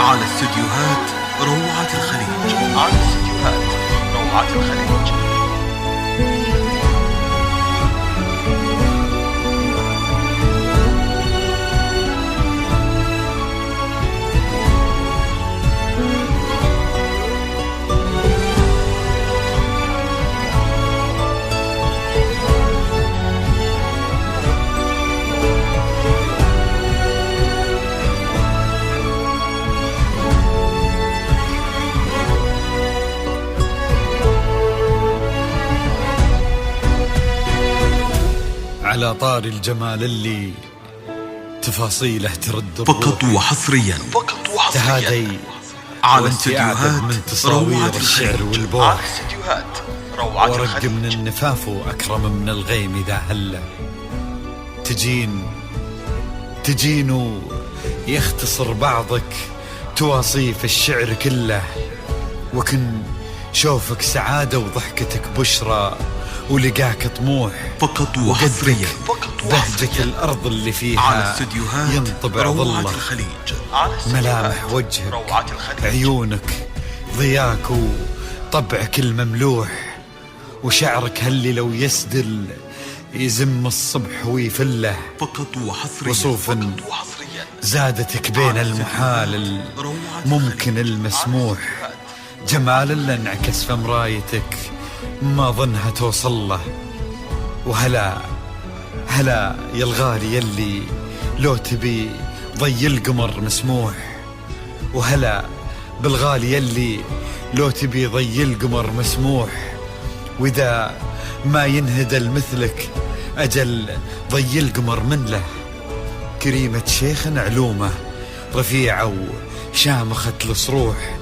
على استديوهات روعة الخليج. على استديوهات روعة الخليج. على طار الجمال اللي تفاصيله ترد الروح، فقط وحصريا تهادي على وانت أعذب من تصاوير الشعر والبوح، ورق من النفاف وأكرم من الغيم إذا هلا تجين يختصر بعضك تواصيف الشعر كله، وكن شوفك سعادة وضحكتك بشرى ولقاك طموح، فقط وحصريا بهجة الأرض اللي فيها ينطبع ظله، ملامح وجهك عيونك ضياك وطبعك المملوح، وشعرك هاللي لو يسدل يزم الصبح ويفله، فقط وحصريا وصوف زادتك بين المحال الممكن المسموح، جمال اللي انعكس في مرايتك ما ظنها توصل له، وهلا يا الغالي يلي لو تبي ضي القمر مسموح، وهلا بالغالي يلي لو تبي ضي القمر مسموح، وإذا ما ينهدل مثلك أجل ضي القمر من له، كريمة شيخ علومه رفيعة وشامخة الصروح،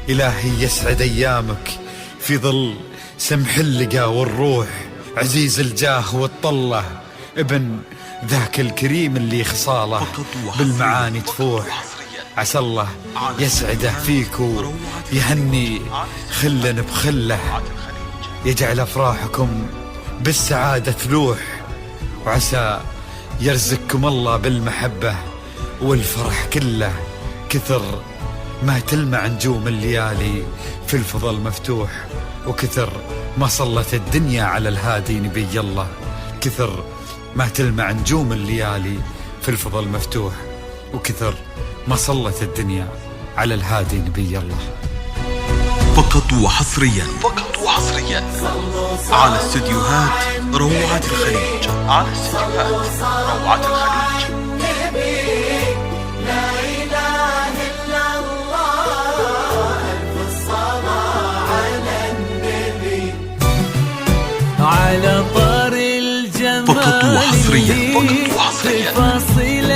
إلهي يسعد أيامك في ظل سمح اللقا والروح، عزيز الجاه والطلة ابن ذاك الكريم اللي خصاله بالمعاني تفوح، عسى الله يسعده فيكو يهني خلا بخله، يجعل أفراحكم بالسعادة تلوح، وعسى يرزقكم الله بالمحبة والفرح كله، كثر ما تلمع نجوم الليالي في الفضل مفتوح، وكثر ما صلت الدنيا على الهادي نبي الله، كثر ما تلمع نجوم الليالي في الفضل مفتوح، وكثر ما صلت الدنيا على الهادي نبي الله. فقط وحصريا على استديوهات روعة الخليج. على استديوهات روعة الخليج. على طار الجمال فقط وحصريا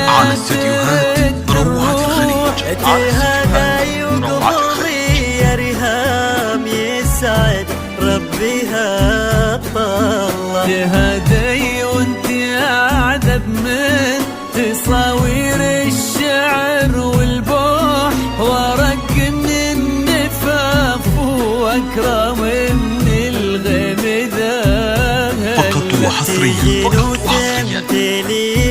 على استديوهات روعة الخليج. تهدي وقضي يا ريهام يسعد ربها طالله، تهدي وانت أعذب من تصاوير الشعر والبوح، ورق من النفاف وأكرم من الغيم ذا، فقط وحصريا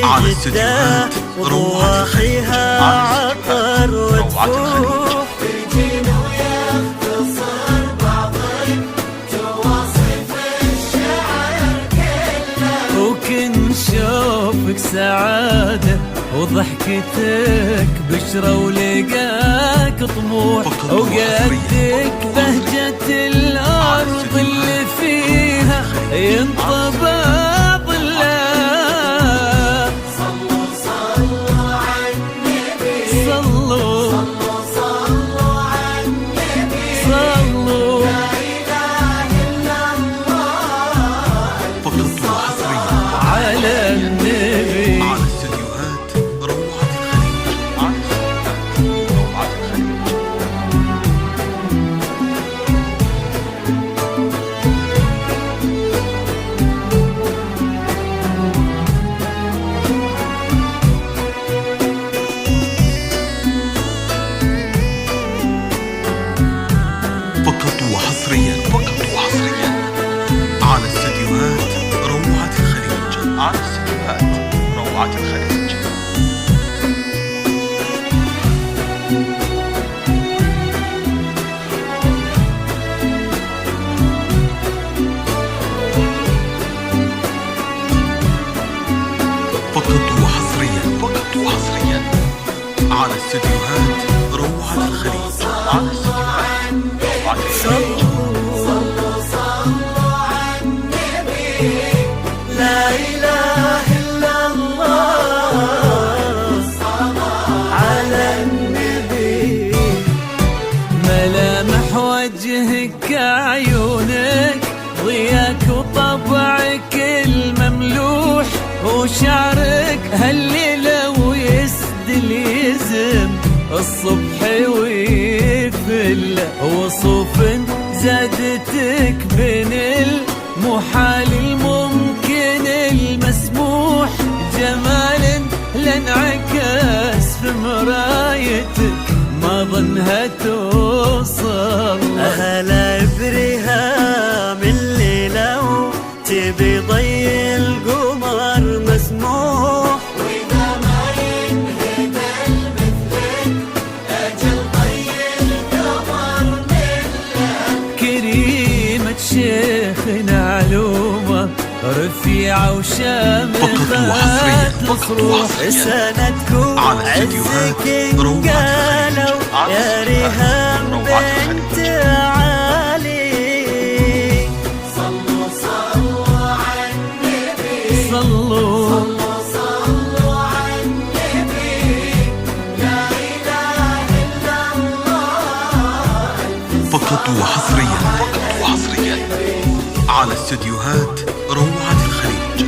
على استديوهات روعة الخليج. عطر وتفوح، تجينا ويختصر بعضك تواصف الشعر كله، وكن شوفك سعادة وضحكتك بشرى ولقاك طموح، وقدك بهجة الأرض اللي فيها ينطبع ظله، صلوا على النبي، صلوا صلوا على النبي، صلوا لا إله إلا الله، فقط وحصريا على النبي. على استديوهات روعة الخليج. على استديوهات روعة الخليج. فقط وحصريا على استديوهات روعة الخليج. على استديوهات روعة الخليج. وجهك عيونك ضياك وطبعك المملوح وشعرك هالليلة ويسدل يزم الصبح ويفل وصوف زادتك بين المحال الممكن المسموح جمال لانعكس في مرايتك ما ظنها توصل. هلا بريهام الليلة تبي ضي القمر مسموح وإذا ما ينهدى مثلك أجل ضي القمر ملك. كريمة شيخنا علومة رفيعة وشامخة تصروح سندكم عزك قالوا يا ريهام بنت علي. صلوا صلوا على النبي صلوا صلوا على النبي لا إله إلا الله. فقط وحصريا على استديوهات روعة الخليج.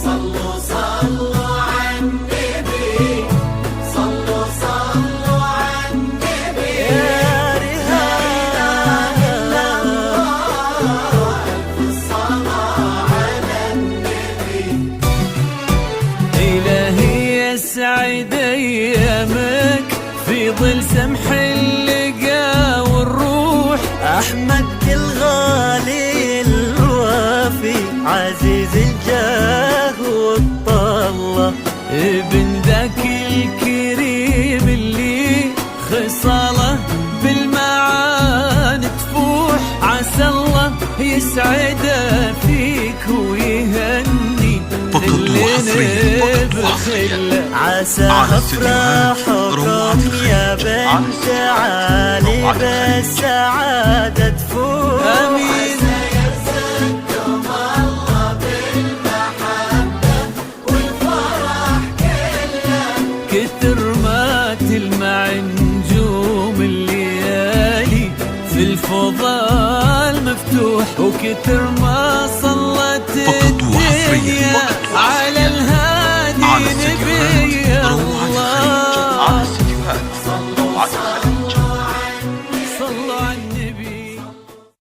صلوا صلوا على النبي صلوا صلوا على النبي يا ريهام الصلاة على النبي. إلهي يسعد أيامك في ظل سمح اللقا والروح. أحمد الغالي الوافي عزيز الجاه والطلة ابن ذاك الكريم اللي خصاله بالمعاني تفوح. عسى الله يسعده فيك ويهني فقط وحصرياً بخله. عسى على أفراحكم يا بنت علي بالسعادة تفوح. آمين. يرزقكم الله بالمحبة والفرح كله. كتر ما تلمع نجوم الليالي في الفضاء المفتوح وكتر ما